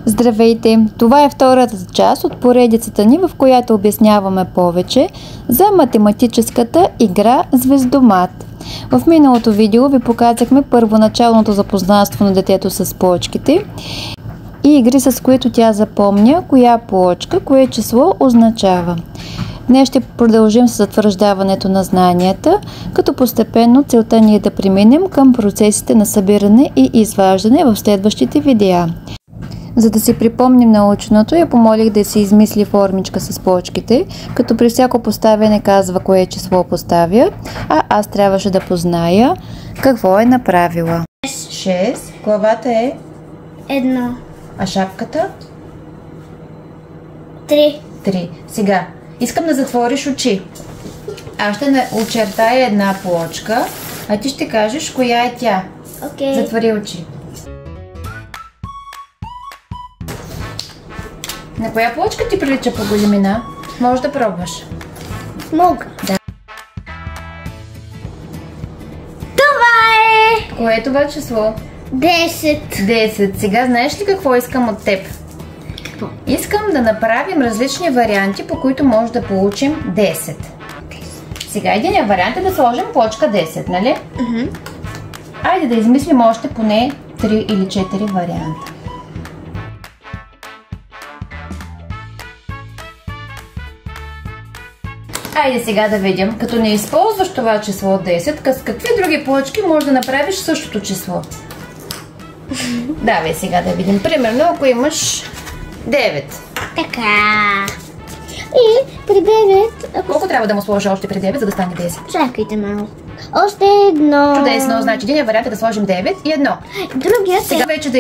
Здравейте! Това е втората част от поредицата ни, в която обясняваме повече за математическата игра Звездомат. В миналото видео ви показахме първоначалното запознанство на детето с плочките и игри, с които тя запомня коя плочка, кое число означава. Днес ще продължим с затвърждаването на знанията, като постепенно целта ни е да преминем към процесите на събиране и изваждане в следващите видеа. За да си припомним наученото, я помолих да си измисли формичка с плочките, като при всяко поставяне казва кое число поставя, а аз трябваше да позная какво е направила. 6. Главата е 1. А шапката? 3. Сега, искам да затвориш очи. Аз ще очертая една плочка, а ти ще кажеш коя е тя. Окей. Затвори очи. На коя плочка ти прилича по големина? Може да пробваш. Мога. Да. Това е Кое е това число? 10. Сега знаеш ли какво искам от теб? Какво? Искам да направим различни варианти, по които може да получим 10. Сега единият вариант е да сложим плочка 10, нали? Айде да измислим още поне 3 или 4 варианта. Айде сега да видим, като не използваш това число 10, с какви други плочки можеш да направиш същото число? Давай сега да видим. Примерно, ако имаш 9. Така. И при 9... Колко трябва да му сложа още при 9, за да стане 10? Чакайте малко. Още едно. Чудесно, значи един вариант е да сложим 9 и 1. Другият Сега вече да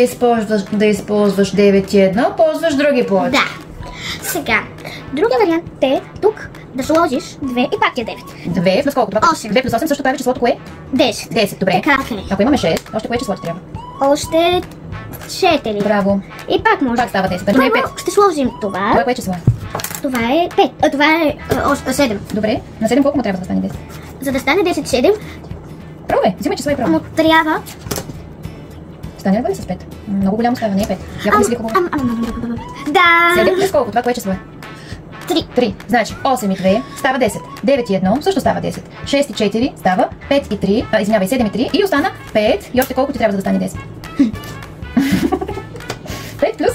използваш 9 и 1, ползваш други плочки. Да. Сега, другия вариант е тук да сложиш 2 и пак е 9. 2 плюс колко? 2 плюс 8 също прави числото кое? 10. 10, добре. Така е. Ако имаме 6, още кое число ти трябва? Още 4. Браво. И пак може. Пак става 10. Значи не е 5. Ще сложим това. Кое число? Това е 5. Това е 7. Добре. На 7 колко му трябва да стане 10? За да стане 10, 7, Пробвай, взимай число и пробвай. му трябва... Стане ли бъде с 5? Много голямо става, не е 5. Я помисли колко. Да. 7 плюс колко? Това кое число е? 3. Значи 8 и 2 става 10. 9 и 1 също става 10. 6 и 4 става 5 и 3. Извинявай, 7 и 3. И остана 5. И още колко ти трябва за да стане 10? 5 плюс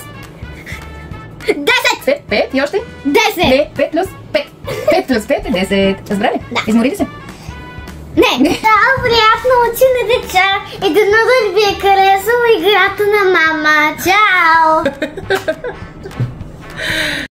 10. 5 и още? 10. Не, 5 плюс 5. 5 плюс 5 е 10. Разбрали? Да. Измори ли се? Не. Да, приятно учи на деца. И дано да ви е харесала играта на мама. Чао!